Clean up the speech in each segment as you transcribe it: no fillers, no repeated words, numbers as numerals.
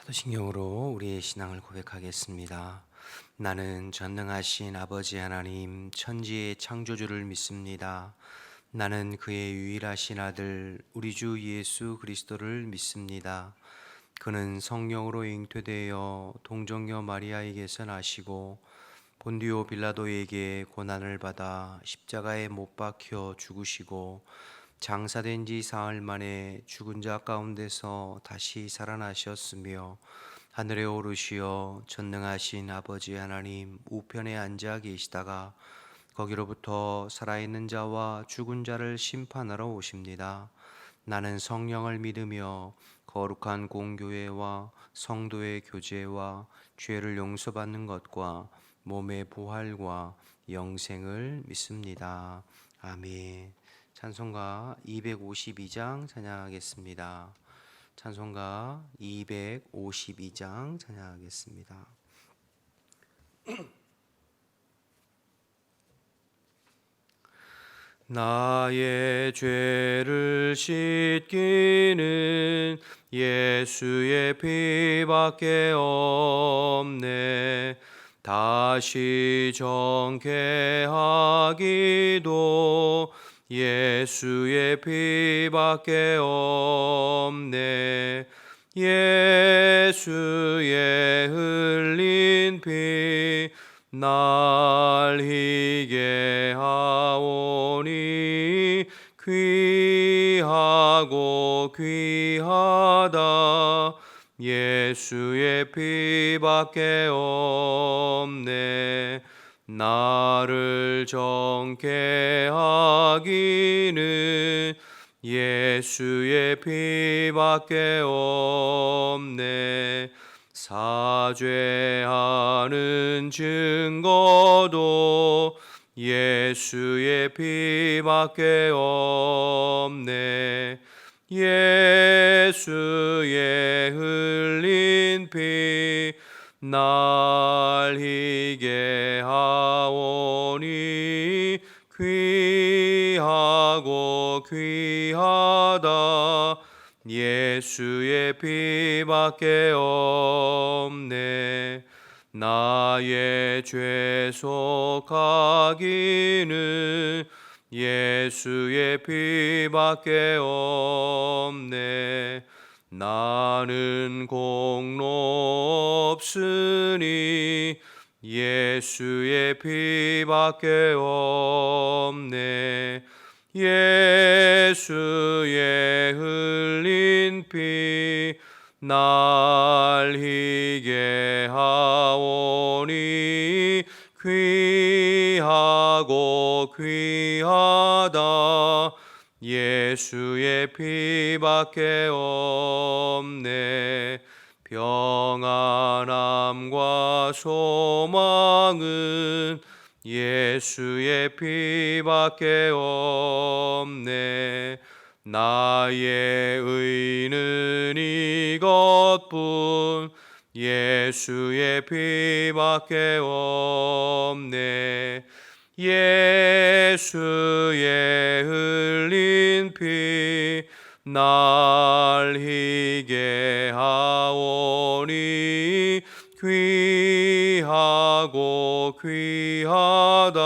사도신경으로 우리의 신앙을 고백하겠습니다. 나는 전능하신 아버지 하나님 천지의 창조주를 믿습니다. 나는 그의 유일하신 아들 우리 주 예수 그리스도를 믿습니다. 그는 성령으로 잉태되어 동정녀 마리아에게서 나시고 본디오 빌라도에게 고난을 받아 십자가에 못 박혀 죽으시고 장사된 지 사흘 만에 죽은 자 가운데서 다시 살아나셨으며 하늘에 오르시어 전능하신 아버지 하나님 우편에 앉아 계시다가 거기로부터 살아있는 자와 죽은 자를 심판하러 오십니다. 나는 성령을 믿으며 거룩한 공교회와 성도의 교제와 죄를 용서받는 것과 몸의 부활과 영생을 믿습니다. 아멘. 찬송가 252장 찬양하겠습니다. 찬송가 252장 찬양하겠습니다. 나의 죄를 씻기는 예수의 피밖에 없네. 다시 정케하기도 예수의 피밖에 없네. 예수의 흘린 피 날 희게 하오니 귀하고 귀하다. 예수의 피밖에 없네. 나를 정케 하기는 예수의 피밖에 없네. 사죄하는 증거도 예수의 피밖에 없네. 예수의 흘린 피 날 희게 하오니 귀하고 귀하다. 예수의 피밖에 없네. 나의 죄 속하기는 예수의 피밖에 없네. 나는 공로 없으니 예수의 피밖에 없네. 예수의 흘린 피 날 희게 하오니 귀하고 귀하다. 예수의 피밖에 없네. 평안함과 소망은 예수의 피밖에 없네. 나의 의는 이것뿐 예수의 피밖에 없네. 예수의 흘린 피 날 희게 하오니 귀하고 귀하다.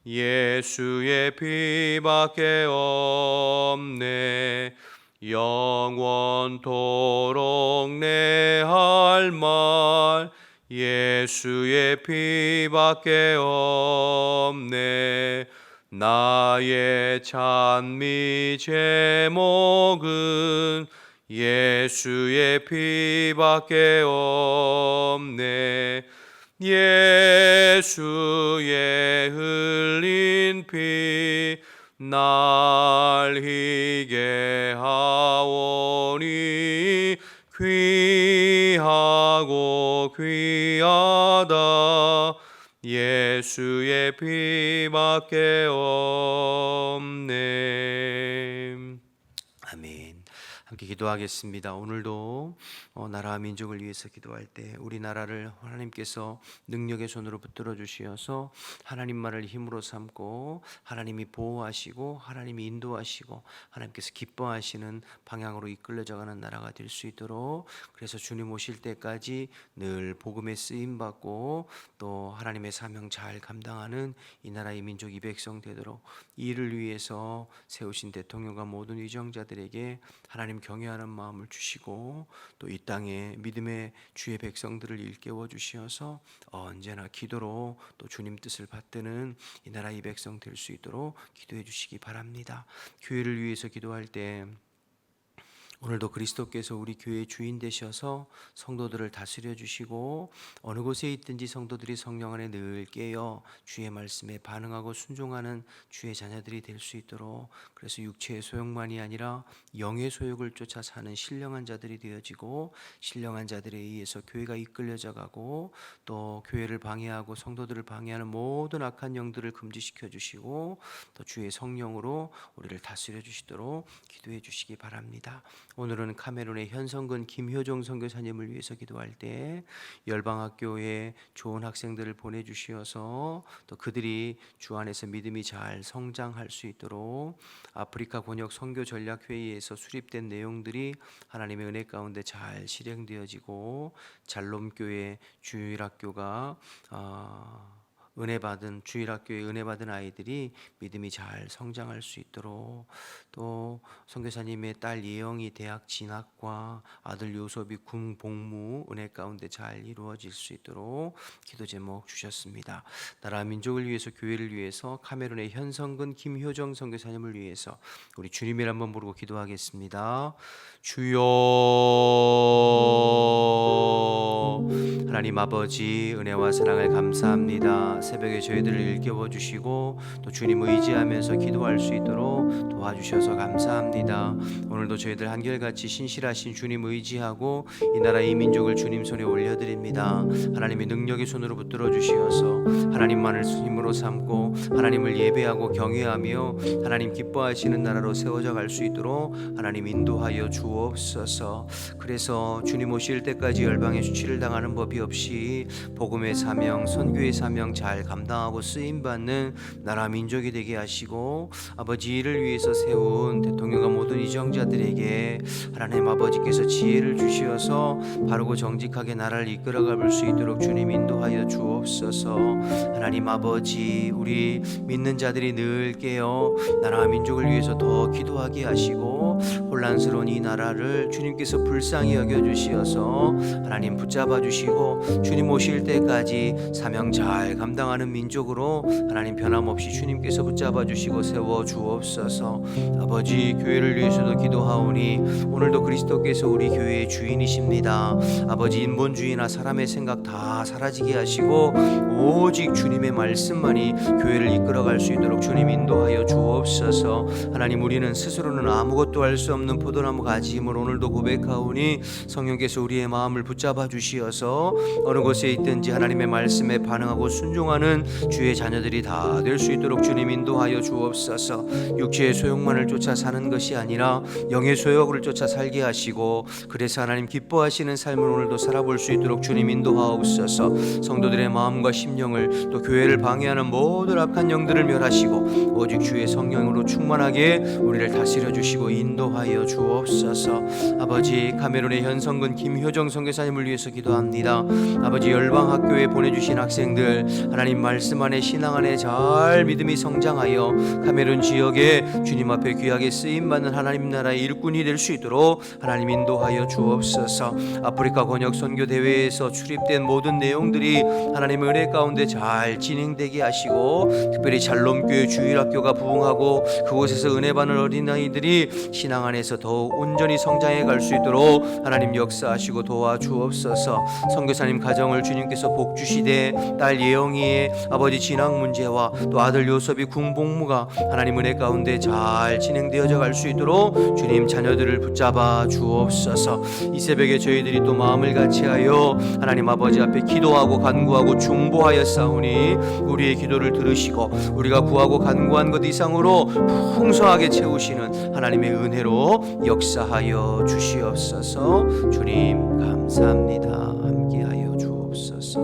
예수의 피밖에 없네. 영원토록 내 할 말 예수의 피밖에 없네. 나의 찬미 제목은 예수의 피밖에 없네. 예수의 흘린 피 날 희게 하오니 귀하고 귀하다. 예수의 피밖에 없네. 아멘. 함께 함께 기도하겠습니다. 오늘도 나라와 민족을 위해서 기도할 때 우리나라를 하나님께서 능력의 손으로 붙들어 주시어서 하나님만을 힘으로 삼고 하나님이 보호하시고 하나님이 인도하시고 하나님께서 기뻐하시는 방향으로 이끌려져가는 나라가 될 수 있도록, 그래서 주님 오실 때까지 늘 복음에 쓰임받고 또 하나님의 사명 잘 감당하는 이 나라의 민족 이 백성 되도록, 이를 위해서 세우신 대통령과 모든 위정자들에게 하나님 경외하는 마음을 주시고 또 이 땅에 믿음의 주의 백성들을 일깨워 주시어서 언제나 기도로 또 주님 뜻을 받드는 이 나라 이 백성 될 수 있도록 기도해 주시기 바랍니다. 교회를 위해서 기도할 때 오늘도 그리스도께서 우리 교회의 주인 되셔서 성도들을 다스려 주시고 어느 곳에 있든지 성도들이 성령 안에 늘 깨어 주의 말씀에 반응하고 순종하는 주의 자녀들이 될 수 있도록, 그래서 육체의 소욕만이 아니라 영의 소욕을 쫓아 사는 신령한 자들이 되어지고, 신령한 자들에 의해서 교회가 이끌려져 가고 또 교회를 방해하고 성도들을 방해하는 모든 악한 영들을 금지시켜 주시고 또 주의 성령으로 우리를 다스려 주시도록 기도해 주시기 바랍니다. 오늘은 카메룬의 현성근 김효정 선교사님을 위해서 기도할 때 열방학교에 좋은 학생들을 보내주시어서 또 그들이 주 안에서 믿음이 잘 성장할 수 있도록 아프리카 권역 선교 전략회의에서 수립된 내용들이 하나님의 은혜 가운데 잘 실행되어지고 잘롬교회 주일학교가 은혜받은 주일학교에 은혜받은 아이들이 믿음이 잘 성장할 수 있도록, 또 선교사님의 딸 예영이 대학 진학과 아들 요섭이 군 복무 은혜 가운데 잘 이루어질 수 있도록 기도 제목 주셨습니다. 나라 민족을 위해서 교회를 위해서 카메룬의 현성근 김효정 선교사님을 위해서 우리 주님을 한번 부르고 기도하겠습니다. 주여, 하나님 아버지 은혜와 사랑을 감사합니다. 새벽에 저희들을 일깨워 주시고 또 주님 의지하면서 기도할 수 있도록 도와주셔서 감사합니다. 오늘도 저희들 한결같이 신실하신 주님 의지하고 이 나라 이 민족을 주님 손에 올려드립니다. 하나님의 능력의 손으로 붙들어 주시어서 하나님만을 힘으로 삼고 하나님을 예배하고 경외하며 하나님 기뻐하시는 나라로 세워져 갈 수 있도록 하나님 인도하여 주옵소서. 그래서 주님 오실 때까지 열방에 수치를 당하는 법이 없이 복음의 사명, 선교의 사명 잘 감당하고 쓰임받는 나라 민족이 되게 하시고, 아버지 이를 위해서 세운 대통령과 모든 이정자들에게 하나님 아버지께서 지혜를 주시어서 바르고 정직하게 나라를 이끌어갈 수 있도록 주님 인도하여 주옵소서. 하나님 아버지 우리 믿는 자들이 늘 깨어 나라 민족을 위해서 더 기도하게 하시고 혼란스러운 이 나라를 주님께서 불쌍히 여겨주시어서 하나님 붙잡아 주시고 주님 오실 때까지 사명 잘 감당하는 민족으로 하나님 변함없이 주님께서 붙잡아 주시고 세워 주옵소서. 아버지 교회를 위해서도 기도하오니 오늘도 그리스도께서 우리 교회의 주인이십니다. 아버지 인본주의나 사람의 생각 다 사라지게 하시고 오직 주님의 말씀만이 교회를 이끌어갈 수 있도록 주님 인도하여 주옵소서. 하나님 우리는 스스로는 아무것도 할 수 없는 포도나무 가지임을 오늘도 고백하오니 성령께서 우리의 마음을 붙잡아 주시어서 어느 곳에 있든지 하나님의 말씀에 반응하고 순종하는 주의 자녀들이 다 될 수 있도록 주님 인도하여 주옵소서. 육체의 소욕만을 쫓아 사는 것이 아니라 영의 소욕을 쫓아 살게 하시고 그래서 하나님 기뻐하시는 삶을 오늘도 살아볼 수 있도록 주님 인도하옵소서. 성도들의 마음과 심령을 또 교회를 방해하는 모든 악한 영들을 멸하시고 오직 주의 성령으로 충만하게 우리를 다스려 주시고 인도하여 주옵소서. 아버지 카메룬의 현성근 김효정 선교사님을 위해서 기도합니다. 아버지 열방학교에 보내주신 학생들 하나님 말씀 안에 신앙 안에 잘 믿음이 성장하여 카메룬 지역에 주님 앞에 귀하게 쓰임받는 하나님 나라의 일꾼이 될 수 있도록 하나님 인도하여 주옵소서. 아프리카 권역 선교 대회에서 출입된 모든 내용들이 하나님의 은혜 가운데 잘 진행되게 하시고 특별히 잘롬교회 주일학교가 부흥하고 그곳에서 은혜 받는 어린아이들이 신앙 안에서 더욱 온전히 성장해 갈 수 있도록 하나님 역사하시고 도와주옵소서. 선교사님 가정을 주님께서 복주시되 딸 예영이의 아버지 진학 문제와 또 아들 요섭이 군복무가 하나님 은혜 가운데 잘 진행되어져 갈 수 있도록 주님 자녀들을 붙잡아 주옵소서. 이 새벽에 저희들이 또 마음을 같이하여 하나님 아버지 앞에 기도하고 간구하고 중보하여 싸우니 우리의 기도를 들으시고 우리가 구하고 간구한 것 이상으로 풍성하게 채우시는 하나님의 은혜로 역사하여 주시옵소서. 주님 감사합니다. 함께하여 주옵소서.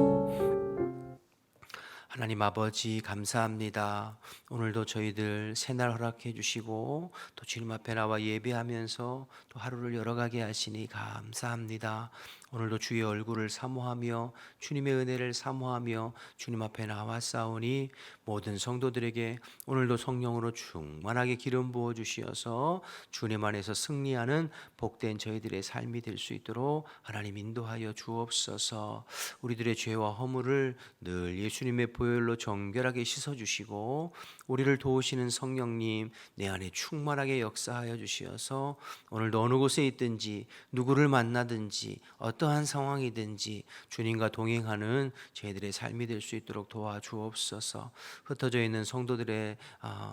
하나님 아버지 감사합니다. 오늘도 저희들 새날 허락해 주시고 또 주님 앞에 나와 예배하면서 또 하루를 열어가게 하시니 감사합니다. 오늘도 주의 얼굴을 사모하며 주님의 은혜를 사모하며 주님 앞에 나와 싸우니 모든 성도들에게 오늘도 성령으로 충만하게 기름 부어 주시어서 주님 안에서 승리하는 복된 저희들의 삶이 될 수 있도록 하나님 인도하여 주옵소서. 우리들의 죄와 허물을 늘 예수님의 보혈로 정결하게 씻어주시고 우리를 도우시는 성령님 내 안에 충만하게 역사하여 주시어서 오늘도 어느 곳에 있든지 누구를 만나든지 어떠한 상황이든지 주님과 동행하는 저희들의 삶이 될 수 있도록 도와주옵소서. 흩어져 있는 성도들의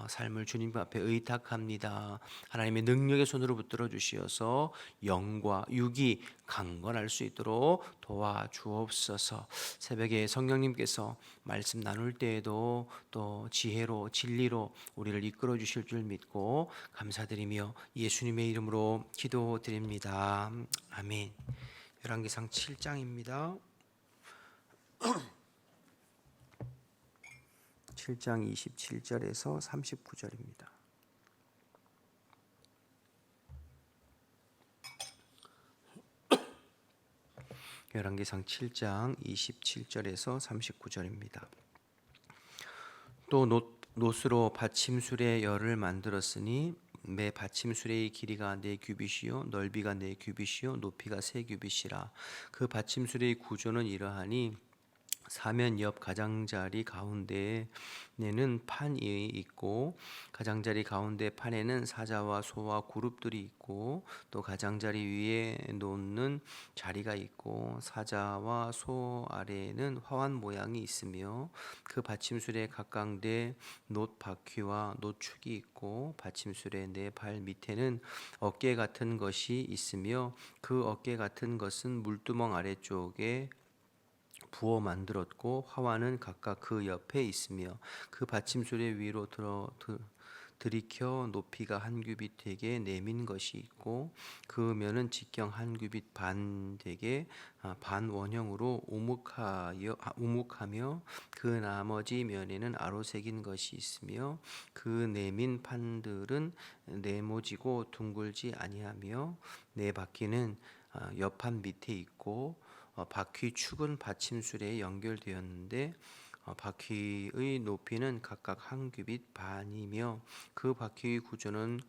삶을 주님 앞에 의탁합니다. 하나님의 능력의 손으로 붙들어 주시어서 영과 육이 강건할 수 있도록 도와주옵소서. 새벽에 성령님께서 말씀 나눌 때에도 또 지혜로 진리로 우리를 이끌어 주실 줄 믿고 감사드리며 예수님의 이름으로 기도드립니다. 아멘. 열왕기상 7장입니다. 7장 27절에서 39절입니다. 열왕기상 7장 27절에서 39절입니다. 또 놋으로 받침술의 열을 만들었으니 매 받침술의 길이가 4규빗이요 넓이가 4규빗이요 높이가 3규빗이라. 그 받침술의 구조는 이러하니 사면 옆 가장자리 가운데에는 판이 있고 가장자리 가운데 판에는 사자와 소와 그룹들이 있고 또 가장자리 위에 놓는 자리가 있고 사자와 소 아래에는 화환 모양이 있으며 그 받침술에 각각 네 놋 바퀴와 놋축이 있고 받침술의 네 발 밑에는 어깨 같은 것이 있으며 그 어깨 같은 것은 물두멍 아래쪽에 부어 만들었고 화환은 각각 그 옆에 있으며 그 받침술의 위로 들이켜 높이가 1규빗 되게 내민 것이 있고 그 면은 직경 1규빗 반 되게 반 원형으로 우묵하며 그 나머지 면에는 아로 새긴 것이 있으며 그 내민 판들은 네모지고 둥글지 아니하며 네 바퀴는 옆판 밑에 있고 바퀴 축은 받침술에 연결되었는데 바퀴의 높이는 각각 1규빗 반이며 그 바퀴의 구조는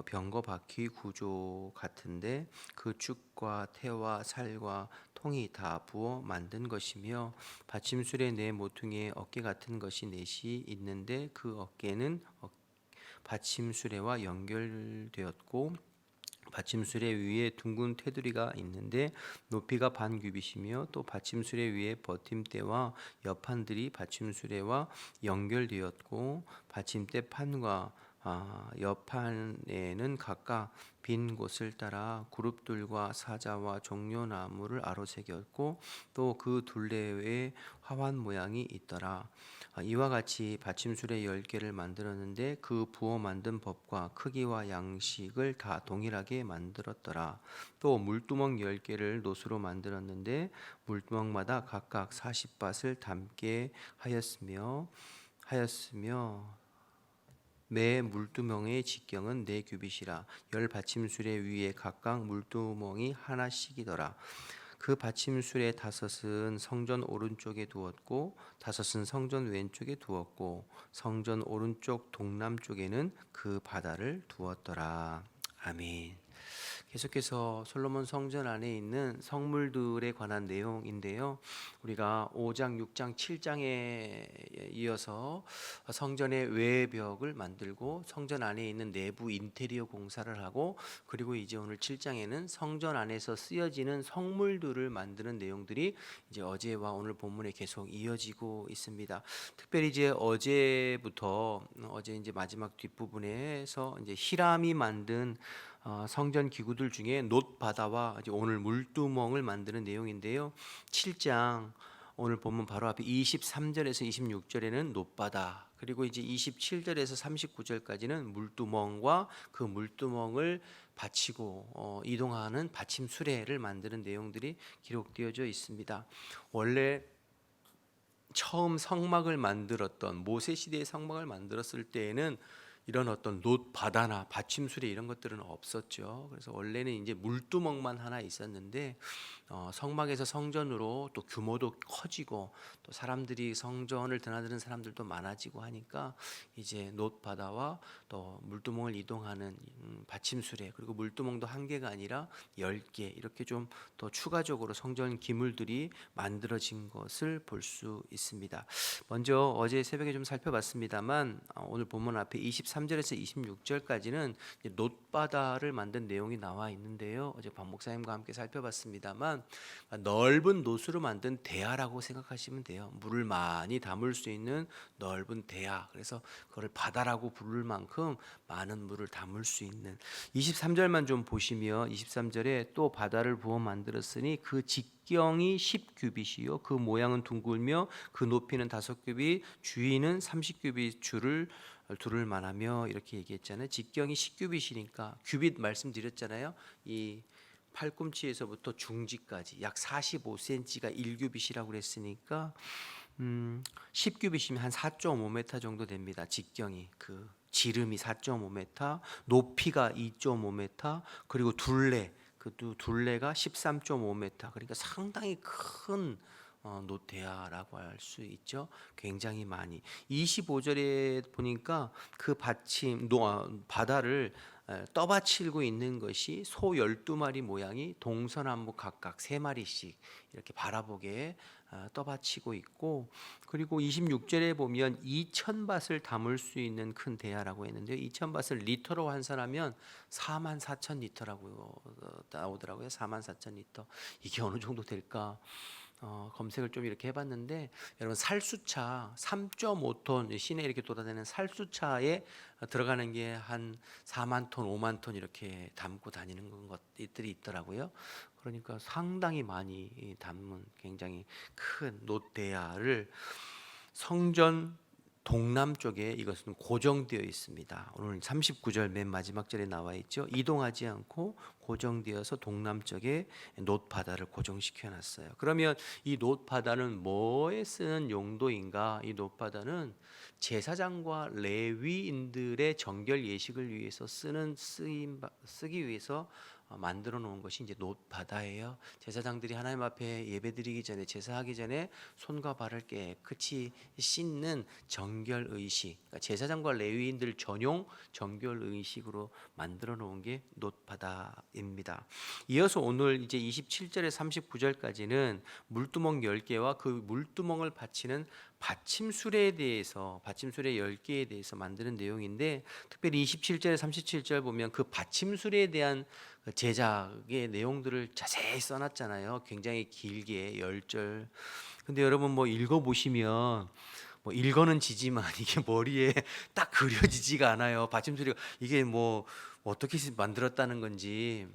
병거 바퀴 구조 같은데 그 축과 태와 살과 통이 다 부어 만든 것이며 받침술의 네 모퉁이에 어깨 같은 것이 넷이 있는데 그 어깨는 받침술에와 연결되었고 받침술의 위에 둥근 테두리가 있는데 높이가 반 규빗이며 또 받침술의 위에 버팀대와 옆판들이 받침술에와 연결되었고 받침대 판과 옆판에는 각각 빈 곳을 따라 그룹들과 사자와 종려나무를 아로새겼고 또 그 둘레에 화환 모양이 있더라. 이와 같이 받침술의 10개를 만들었는데 그 부어 만든 법과 크기와 양식을 다 동일하게 만들었더라. 또 물두멍 10개를 놋으로 만들었는데 물두멍마다 각각 40밭을 담게 하였으며 매 물두멍의 직경은 4규빗이라. 10 받침술의 위에 각각 물두멍이 하나씩이더라. 그 받침술의 5은 성전 오른쪽에 두었고 5은 성전 왼쪽에 두었고 성전 오른쪽 동남쪽에는 그 바다를 두었더라. 아멘. 계속해서 솔로몬 성전 안에 있는 성물들에 관한 내용인데요. 우리가 5장, 6장, 7장에 이어서 성전의 외벽을 만들고 성전 안에 있는 내부 인테리어 공사를 하고 그리고 이제 오늘 7장에는 성전 안에서 쓰여지는 성물들을 만드는 내용들이 이제 어제와 오늘 본문에 계속 이어지고 있습니다. 특별히 이제 어제부터 어제 이제 마지막 뒷부분에서 이제 히람이 만든 성전 기구들 중에 놋 바다와 이제 오늘 물두멍을 만드는 내용인데요. 7장 오늘 보면 바로 앞에 23절에서 26절에는 놋바다 그리고 이제 27절에서 39절까지는 물두멍과 그 물두멍을 받치고 이동하는 받침 수레를 만드는 내용들이 기록되어져 있습니다. 원래 처음 성막을 만들었던 모세 시대의 성막을 만들었을 때에는 이런 어떤 놋 바다나 받침술에 이런 것들은 없었죠. 그래서 원래는 이제 물두멍만 하나 있었는데 성막에서 성전으로 또 규모도 커지고 또 사람들이 성전을 드나드는 사람들도 많아지고 하니까 이제 놋 바다와 또 물두멍을 이동하는 받침술에, 그리고 물두멍도 한 개가 아니라 10개 이렇게 좀 더 추가적으로 성전 기물들이 만들어진 것을 볼 수 있습니다. 먼저 어제 새벽에 좀 살펴봤습니다만 오늘 본문 앞에 23절에서 26절까지는 놋바다를 만든 내용이 나와 있는데요. 어제 박 목사님과 함께 살펴봤습니다만 넓은 놋으로 만든 대야라고 생각하시면 돼요. 물을 많이 담을 수 있는 넓은 대야. 그래서 그걸 바다라고 부를 만큼 많은 물을 담을 수 있는. 23절만 좀 보시면 23절에 또 바다를 부어 만들었으니 그 직경이 10규빗이요 그 모양은 둥글며 그 높이는 5규빗 주위는 30규빗 줄을 두를 만하며, 이렇게 얘기했잖아요. 직경이 10규빗이니까 규빗 말씀드렸잖아요. 이 팔꿈치에서부터 중지까지 약 45cm가 1규빗이라고 그랬으니까 10규빗이면 한 4.5m 정도 됩니다. 직경이, 그 지름이 4.5m, 높이가 2.5m, 그리고 둘레, 그 둘레가 13.5m. 그러니까 상당히 큰 노대야라고 할 수 있죠. 굉장히 많이. 25절에 보니까 그 받침 바다를 떠받치고 있는 것이 소 12마리 모양이 동서남북 각각 3마리씩 이렇게 바라보게 떠받치고 있고, 그리고 26절에 보면 2,000밭을 담을 수 있는 큰 대야라고 했는데요. 2,000밭을 리터로 환산하면 44,000리터라고 나오더라고요. 44,000리터. 이게 어느 정도 될까? 검색을 좀 이렇게 해봤는데, 여러분 살수차 3.5톤 시내 이렇게 돌아다니는 살수차에 들어가는 게 한 4만 톤, 5만 톤 이렇게 담고 다니는 것들이 있더라고요. 그러니까 상당히 많이 담은 굉장히 큰 놋대야를 성전 동남쪽에 이것은 고정되어 있습니다. 오늘 39절 맨 마지막 절에 나와 있죠. 이동하지 않고 고정되어서 동남쪽에 놋바다를 고정시켜 놨어요. 그러면 이 놋바다는 뭐에 쓰는 용도인가? 이 놋바다는 제사장과 레위인들의 정결 예식을 위해서 쓰기 위해서 만들어 놓은 것이 이제 놋바다예요. 제사장들이 하나님 앞에 예배드리기 전에, 제사하기 전에 손과 발을 깨끗이 씻는 정결 의식, 그러니까 제사장과 레위인들 전용 정결 의식으로 만들어 놓은 게 놋바다입니다. 이어서 오늘 이제 27절에 39절까지는 물두멍 10개와 그 물두멍을 받치는 받침수레에 대해서, 받침수레 10개에 대해서 만드는 내용인데, 특별히 27절 37절 보면 그 받침수레에 대한 제작의 내용들을 자세히 써놨잖아요. 굉장히 길게 10절. 근데 여러분 뭐 읽어보시면 뭐 읽어는 지지만 이게 머리에 딱 그려지지가 않아요. 받침수레가 이게 뭐 어떻게 만들었다는 건지.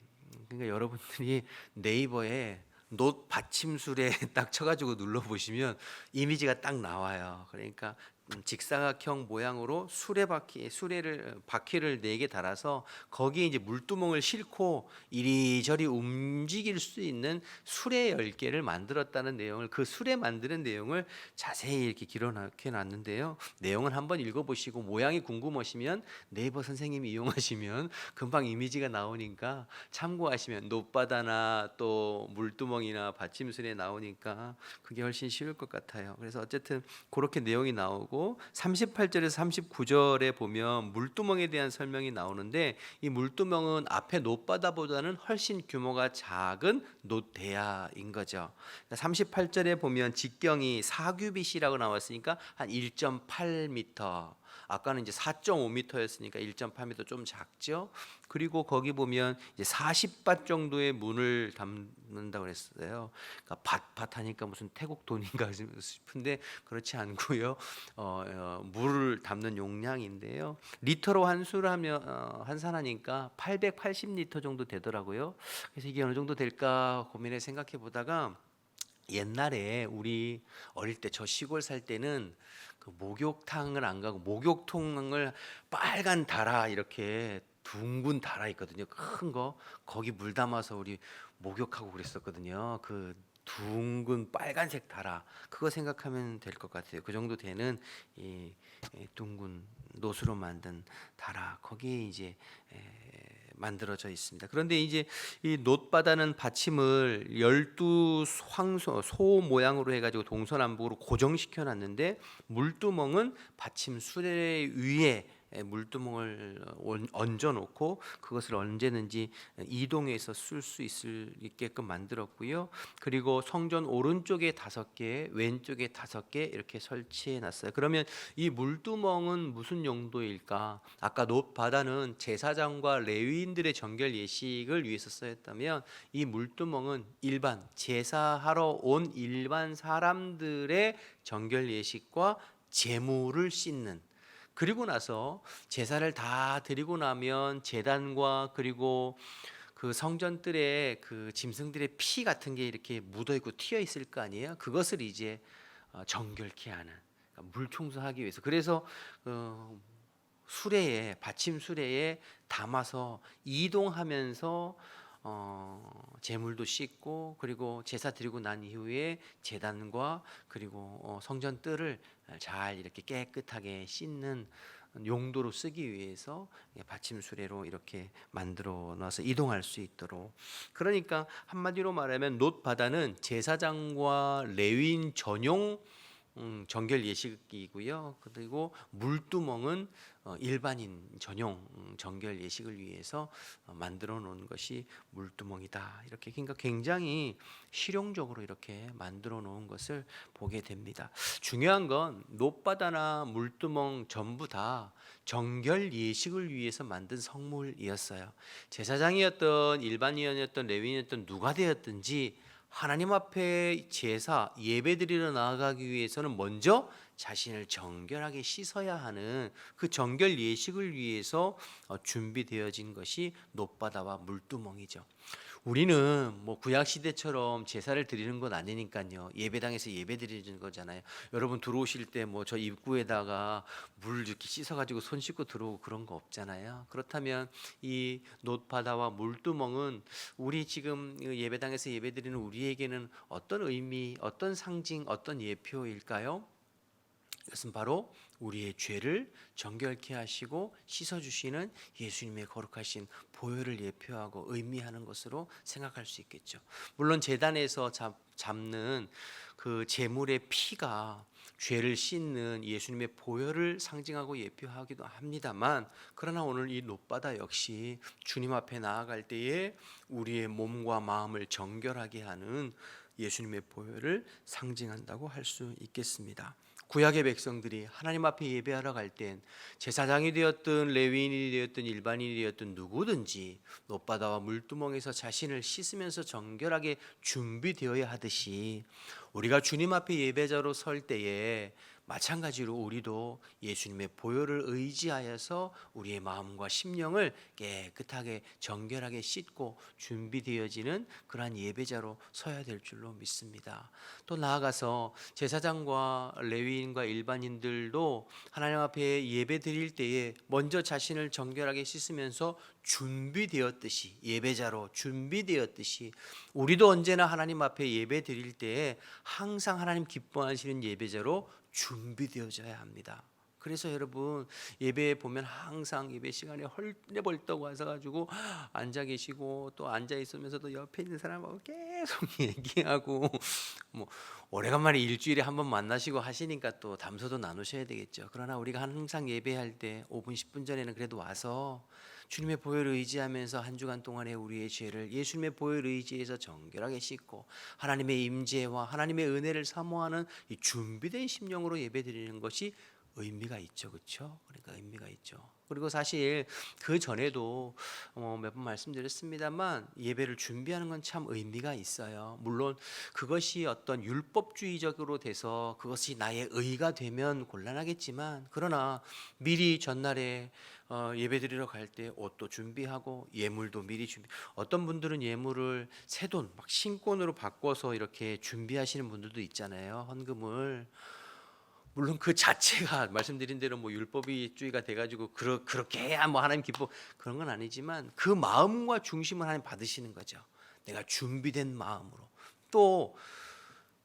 그러니까 여러분들이 네이버에 놋 받침술에 딱 쳐가지고 눌러보시면 이미지가 딱 나와요. 그러니까 직사각형 모양으로 수레를 바퀴를 4개 달아서 거기에 이제 물두멍을 싣고 이리저리 움직일 수 있는 수레 10개를 만들었다는 내용을, 그 수레 만드는 내용을 자세히 이렇게 기록해 놨는데요. 내용은 한번 읽어보시고 모양이 궁금하시면 네이버 선생님이 이용하시면 금방 이미지가 나오니까 참고하시면, 놋바다나 또 물두멍이나 받침수레 나오니까 그게 훨씬 쉬울 것 같아요. 그래서 어쨌든 그렇게 내용이 나오고 38절에서 39절에 보면 물두멍에 대한 설명이 나오는데, 이 물두멍은 앞에 놋바다보다는 훨씬 규모가 작은 놋대야인 거죠. 38절에 보면 직경이 4규빗이라고 나왔으니까 한 1.8m, 아까는 이제 4.5m였으니까 1.8m 좀 작죠. 그리고 거기 보면 이제 40밭 정도의 문을 담는다고 그랬어요. 그러니까 밭 하니까 무슨 태국 돈인가 싶은데 그렇지 않고요. 물을 담는 용량인데요. 리터로 환산하니까 880리터 정도 되더라고요. 그래서 이게 어느 정도 될까 고민해 생각해 보다가, 옛날에 우리 어릴 때 저 시골 살 때는 그 목욕탕을 안 가고 목욕통을 빨간 다라 이렇게 둥근 다라 있거든요. 큰 거 거기 물 담아서 우리 목욕하고 그랬었거든요. 그 둥근 빨간색 다라 그거 생각하면 될 것 같아요. 그 정도 되는 이 둥근 노수로 만든 다라 거기에 이제 만들어져 있습니다. 그런데 이제 이 놋바다는 받침을 12 황소 소 모양으로 해가지고 동서남북으로 고정시켜 놨는데 물두멍은 받침 수레 위에 물두멍을 얹어 놓고 그것을 언제든지 이동해서 쓸 수 있게끔 만들었고요. 그리고 성전 오른쪽에 5개, 왼쪽에 5개 이렇게 설치해 놨어요. 그러면 이 물두멍은 무슨 용도일까? 아까 놋바다는 제사장과 레위인들의 정결 예식을 위해서 쓰였다면 이 물두멍은 일반 제사하러 온 일반 사람들의 정결 예식과 제물을 씻는 그리고 나서 제사를 다 드리고 나면 제단과 그리고 그 성전들의 그 짐승들의 피 같은 게 이렇게 묻어 있고 튀어 있을 거 아니에요. 그것을 이제 정결케 하는 그러니까 물 청소하기 위해서. 그래서 수레에 받침 수레에 담아서 이동하면서 제물도 씻고 그리고 제사 드리고 난 이후에 제단과 그리고 성전 뜰을 잘 이렇게 깨끗하게 씻는 용도로 쓰기 위해서 받침 수레로 이렇게 만들어 놔서 이동할 수 있도록. 그러니까 한마디로 말하면 놋바다는 제사장과 레위인 전용 정결 예식이고요. 그리고 물두멍은 일반인 전용 정결 예식을 위해서 만들어 놓은 것이 물두멍이다. 이렇게 그러니까 굉장히 실용적으로 이렇게 만들어 놓은 것을 보게 됩니다. 중요한 건 놋바다나 물두멍 전부 다 정결 예식을 위해서 만든 성물이었어요. 제사장이었던 일반인이었던 레위인이었던 누가 되었든지 하나님 앞에 제사 예배드리러 나아가기 위해서는 먼저 자신을 정결하게 씻어야 하는 그 정결 예식을 위해서 준비되어진 것이 놋바다와 물두멍이죠. 우리는 뭐 구약 시대처럼 제사를 드리는 건 아니니까요. 예배당에서 예배 드리는 거잖아요. 여러분 들어오실 때 뭐 저 입구에다가 물 이렇게 씻어 가지고 손 씻고 들어오고 그런 거 없잖아요. 그렇다면 이 놋바다와 물두멍은 우리 지금 예배당에서 예배 드리는 우리에게는 어떤 의미, 어떤 상징, 어떤 예표일까요? 이것은 바로 우리의 죄를 정결케 하시고 씻어주시는 예수님의 거룩하신 보혈을 예표하고 의미하는 것으로 생각할 수 있겠죠. 물론 제단에서 잡는 그 제물의 피가 죄를 씻는 예수님의 보혈을 상징하고 예표하기도 합니다만, 그러나 오늘 이 놋바다 역시 주님 앞에 나아갈 때에 우리의 몸과 마음을 정결하게 하는 예수님의 보혈을 상징한다고 할 수 있겠습니다. 구약의 백성들이 하나님 앞에 예배하러 갈 땐 제사장이 되었든 레위인이 되었든 일반인이 되었든 누구든지 놋바다와 물두멍에서 자신을 씻으면서 정결하게 준비되어야 하듯이 우리가 주님 앞에 예배자로 설 때에 마찬가지로 우리도 예수님의 보혈을 의지하여서 우리의 마음과 심령을 깨끗하게 정결하게 씻고 준비되어지는 그러한 예배자로 서야 될 줄로 믿습니다. 또 나아가서 제사장과 레위인과 일반인들도 하나님 앞에 예배 드릴 때에 먼저 자신을 정결하게 씻으면서 준비되었듯이 예배자로 준비되었듯이 우리도 언제나 하나님 앞에 예배 드릴 때에 항상 하나님 기뻐하시는 예배자로 준비되어져야 합니다. 그래서 여러분 예배에 보면 항상 예배 시간에 헐레벌떡 와서 가지고 앉아 계시고 또 앉아 있으면서도 옆에 있는 사람하고 계속 얘기하고 뭐 오래간만에 일주일에 한 번 만나시고 하시니까 또 담소도 나누셔야 되겠죠. 그러나 우리가 항상 예배할 때 5분 10분 전에는 그래도 와서 주님의 보혈을 의지하면서 한 주간 동안에 우리의 죄를 예수님의 보혈을 의지해서 정결하게 씻고 하나님의 임재와 하나님의 은혜를 사모하는 이 준비된 심령으로 예배드리는 것이 의미가 있죠, 그렇죠? 그러니까 의미가 있죠. 그리고 사실 그 전에도 몇 번 말씀드렸습니다만 예배를 준비하는 건 참 의미가 있어요. 물론 그것이 어떤 율법주의적으로 돼서 그것이 나의 의가 되면 곤란하겠지만, 그러나 미리 전날에 예배드리러 갈 때 옷도 준비하고 예물도 미리 준비. 어떤 분들은 예물을 새 돈, 막 신권으로 바꿔서 이렇게 준비하시는 분들도 있잖아요. 헌금을. 물론 그 자체가 말씀드린 대로 뭐 율법주의가 돼가지고 그렇게 해야 뭐 하나님 기뻐 그런 건 아니지만 그 마음과 중심을 하나님 받으시는 거죠. 내가 준비된 마음으로. 또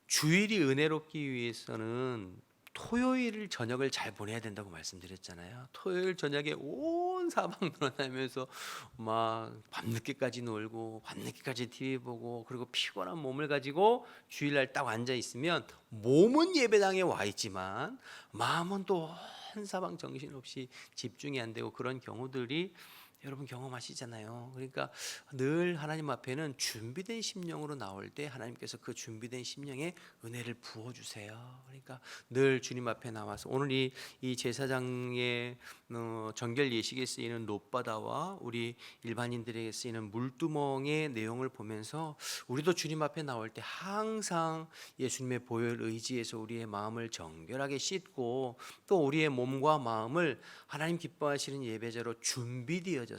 주일이 은혜롭기 위해서는 토요일 저녁을 잘 보내야 된다고 말씀드렸잖아요. 토요일 저녁에 온 사방 돌아다니면서 막 밤늦게까지 놀고 밤늦게까지 TV 보고 그리고 피곤한 몸을 가지고 주일날 딱 앉아 있으면 몸은 예배당에 와 있지만 마음은 또 한 사방 정신없이 집중이 안 되고 그런 경우들이 여러분 경험하시잖아요. 그러니까 늘 하나님 앞에는 준비된 심령으로 나올 때 하나님께서 그 준비된 심령에 은혜를 부어 주세요. 그러니까 늘 주님 앞에 나와서 오늘 이 제사장의 정결 예식에 쓰이는 놋바다와 우리 일반인들에게 쓰이는 물두멍의 내용을 보면서 우리도 주님 앞에 나올 때 항상 예수님의 보혈 의지에서 우리의 마음을 정결하게 씻고 또 우리의 몸과 마음을 하나님 기뻐하시는 예배자로 준비되어져서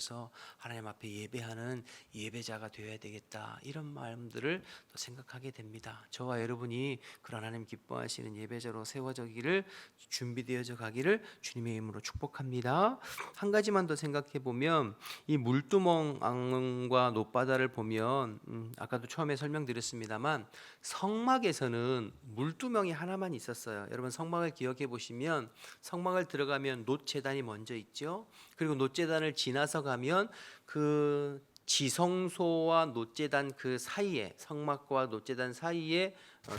하나님 앞에 예배하는 예배자가 되어야 되겠다, 이런 마음들을 또 생각하게 됩니다. 저와 여러분이 그런 하나님 기뻐하시는 예배자로 세워지기를, 준비되어져 가기를 주님의 이름으로 축복합니다. 한 가지만 더 생각해 보면 이 물두멍과 놋바다를 보면 아까도 처음에 설명드렸습니다만 성막에서는 물두멍이 하나만 있었어요. 여러분 성막을 기억해 보시면 성막을 들어가면 놋제단이 먼저 있죠. 그리고 놋제단을 지나서 가면 그 지성소와 놋제단 그 사이에, 성막과 놋제단 사이에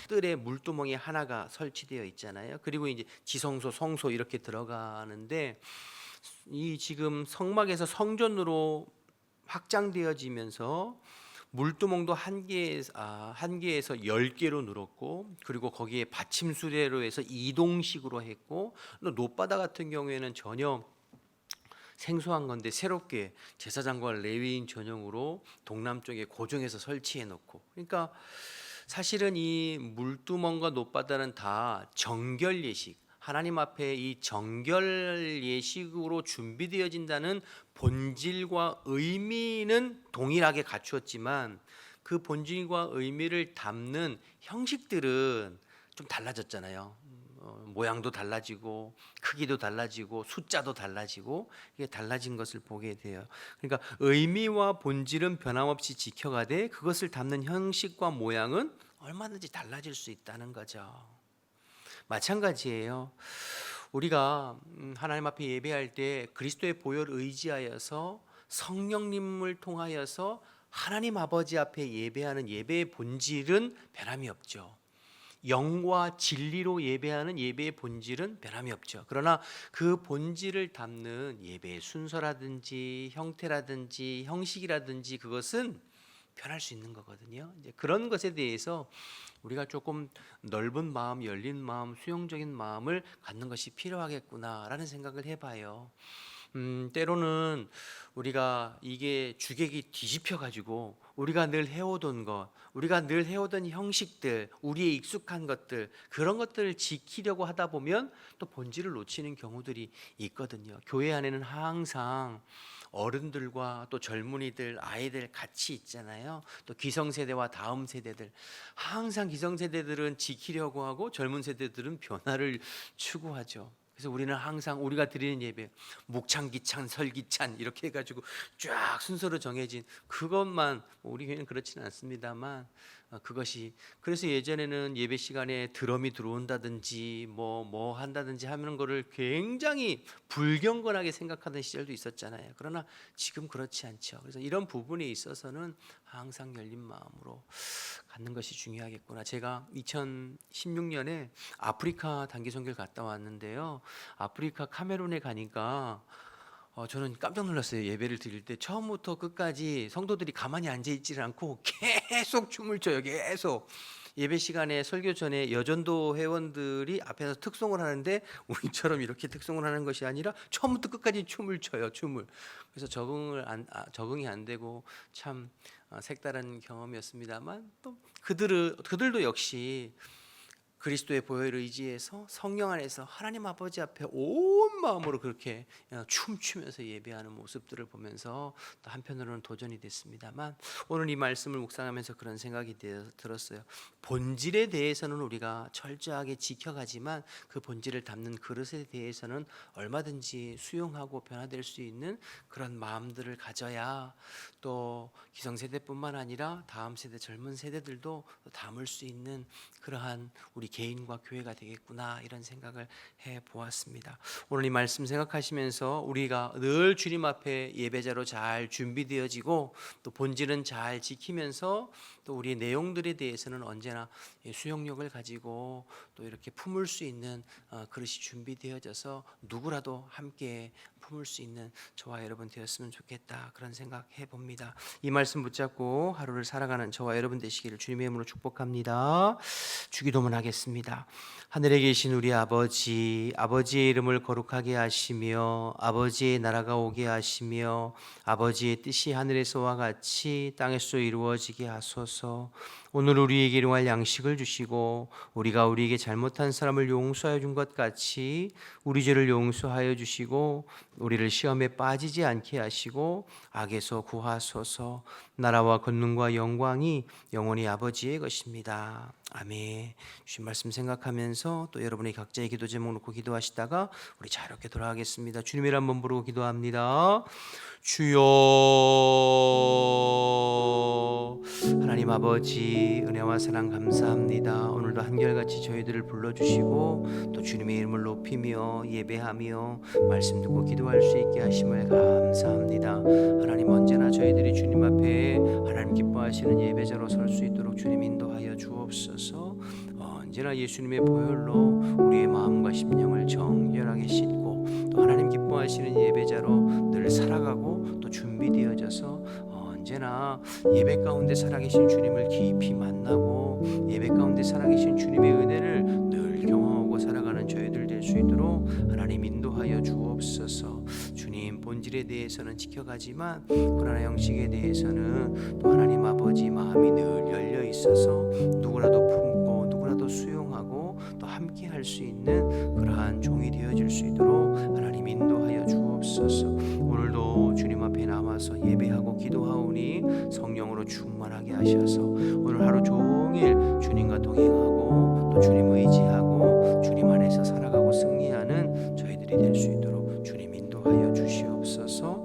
뜰에 물두멍이 하나가 설치되어 있잖아요. 그리고 이제 지성소, 성소 이렇게 들어가는데 이 지금 성막에서 성전으로 확장되어지면서 물두멍도 한 개에서 10개로 늘었고, 그리고 거기에 받침 수레로 해서 이동식으로 했고, 또 놋바다 같은 경우에는 전혀 생소한 건데 새롭게 제사장과 레위인 전용으로 동남쪽에 고정해서 설치해 놓고, 그러니까 사실은 이 물두멍과 놋바다는 다 정결 예식, 하나님 앞에 이 정결 예식으로 준비되어진다는 본질과 의미는 동일하게 갖추었지만 그 본질과 의미를 담는 형식들은 좀 달라졌잖아요. 모양도 달라지고 크기도 달라지고 숫자도 달라지고 이게 달라진 것을 보게 돼요. 그러니까 의미와 본질은 변함없이 지켜가되 그것을 담는 형식과 모양은 얼마든지 달라질 수 있다는 거죠. 마찬가지예요. 우리가 하나님 앞에 예배할 때 그리스도의 보혈 의지하여서 성령님을 통하여서 하나님 아버지 앞에 예배하는 예배의 본질은 변함이 없죠. 영과 진리로 예배하는 예배의 본질은 변함이 없죠. 그러나 그 본질을 담는 예배의 순서라든지 형태라든지 형식이라든지 그것은 변할 수 있는 거거든요. 이제 그런 것에 대해서 우리가 조금 넓은 마음, 열린 마음, 수용적인 마음을 갖는 것이 필요하겠구나라는 생각을 해봐요. 때로는 우리가 이게 주객이 뒤집혀 가지고 우리가 늘 해오던 것, 우리가 늘 해오던 형식들, 우리의 익숙한 것들, 그런 것들을 지키려고 하다 보면 또 본질을 놓치는 경우들이 있거든요. 교회 안에는 항상 어른들과 또 젊은이들, 아이들 같이 있잖아요. 또 기성세대와 다음 세대들, 항상 기성세대들은 지키려고 하고 젊은 세대들은 변화를 추구하죠. 그래서 우리는 항상 우리가 드리는 예배, 묵찬, 기찬, 설기찬 이렇게 해가지고 쫙 순서로 정해진 그것만, 우리 교회는 그렇지는 않습니다만 그것이, 그래서 예전에는 예배 시간에 드럼이 들어온다든지 뭐 한다든지 하는 거를 굉장히 불경건하게 생각하던 시절도 있었잖아요. 그러나 지금 그렇지 않죠. 그래서 이런 부분에 있어서는 항상 열린 마음으로 갖는 것이 중요하겠구나. 제가 2016년에 아프리카 단기 선교를 갔다 왔는데요. 아프리카 카메룬에 가니까 저는 깜짝 놀랐어요. 예배를 드릴 때 처음부터 끝까지 성도들이 가만히 앉아 있지를 않고 계속 춤을 춰요. 계속. 예배 시간에 설교 전에 여전도 회원들이 앞에서 특송을 하는데 우리처럼 이렇게 특송을 하는 것이 아니라 처음부터 끝까지 춤을 춰요. 춤을. 그래서 적응이 안 되고 참 색다른 경험이었습니다만, 또 그들도 역시 그리스도의 보혈을 의지해서 성령 안에서 하나님 아버지 앞에 온 마음으로 그렇게 춤추면서 예배하는 모습들을 보면서 또 한편으로는 도전이 됐습니다만, 오늘 이 말씀을 묵상하면서 그런 생각이 들었어요. 본질에 대해서는 우리가 철저하게 지켜가지만 그 본질을 담는 그릇에 대해서는 얼마든지 수용하고 변화될 수 있는 그런 마음들을 가져야 또 기성세대뿐만 아니라 다음 세대 젊은 세대들도 담을 수 있는 그러한 우리 개인과 교회가 되겠구나, 이런 생각을 해 보았습니다. 오늘 이 말씀 생각하시면서 우리가 늘 주님 앞에 예배자로 잘 준비되어지고 또 본질은 잘 지키면서 또 우리의 내용들에 대해서는 언제나 수용력을 가지고 또 이렇게 품을 수 있는 그릇이 준비되어져서 누구라도 함께 품을 수 있는 저와 여러분 되었으면 좋겠다, 그런 생각해 봅니다. 이 말씀 붙잡고 하루를 살아가는 저와 여러분 되시기를 주님의 이름으로 축복합니다. 주기도문 하겠습니다. 하늘에 계신 우리 아버지, 아버지의 이름을 거룩하게 하시며 아버지의 나라가 오게 하시며 아버지의 뜻이 하늘에서와 같이 땅에서 이루어지게 하소서. 오늘 우리에게 일용할 양식을 주시고 우리가 우리에게 잘못한 사람을 용서하여 준 것 같이 우리 죄를 용서하여 주시고 우리를 시험에 빠지지 않게 하시고 악에서 구하소서. 나라와 권능과 영광이 영원히 아버지의 것입니다. 아멘. 주신 말씀 생각하면서 또 여러분의 각자의 기도 제목 놓고 기도하시다가 우리 자유롭게 돌아가겠습니다. 주님을 한번 부르고 기도합니다. 주여. 하나님 아버지, 은혜와 사랑 감사합니다. 오늘도 한결같이 저희들을 불러주시고 또 주님의 이름을 높이며 예배하며 말씀 듣고 기도할 수 있게 하심을 감사합니다. 하나님, 언제나 저희들이 주님 앞에 하나님 기뻐하시는 예배자로 설 수 있도록 주님 인도하여 주옵소서. 언제나 예수님의 보혈로 우리의 마음과 심령을 정결하게 씻고 또 하나님 기뻐하시는 예배자로 늘 살아가고 또 준비되어져서 언제나 예배 가운데 살아계신 주님을 깊이 만나고 예배 가운데 살아계신 주님의 은혜를 늘 경험하고 살아가는 저희들 될 수 있도록 하나님 인도하여 주옵소서. 주님, 본질에 대해서는 지켜가지만 그러나 형식에 대해서는 또 하나님 아버지 마음이 늘 열려 있어서 누구라도 품고 누구라도 수용하고 또 함께 할 수 있는 그러한 종이 되어질 수 있도록 하나님 인도하여 주옵소서. 오늘도 주님 앞에 나와서 예배하고 기도하오니 성령으로 충만하게 하셔서 오늘 하루 종일 주님과 동행하고 또 주님 의지하고 주님 안에서 살아가고 승리하는 저희들이 될 수 있도록 주님 인도하여 주시옵소서.